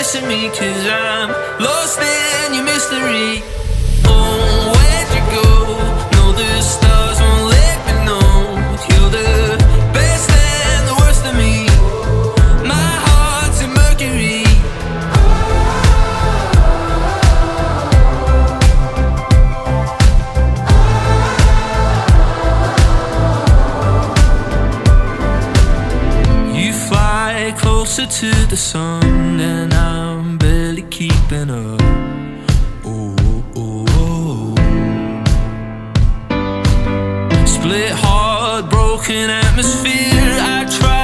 missing me, 'cause I'm lost in your mystery. Oh, where'd you go? No, the stars won't let me know. You're the best and the worst of me. My heart's in Mercury. You fly closer to the sun, and I'm barely keeping up. Oh, oh, oh. Split heart, broken atmosphere. I try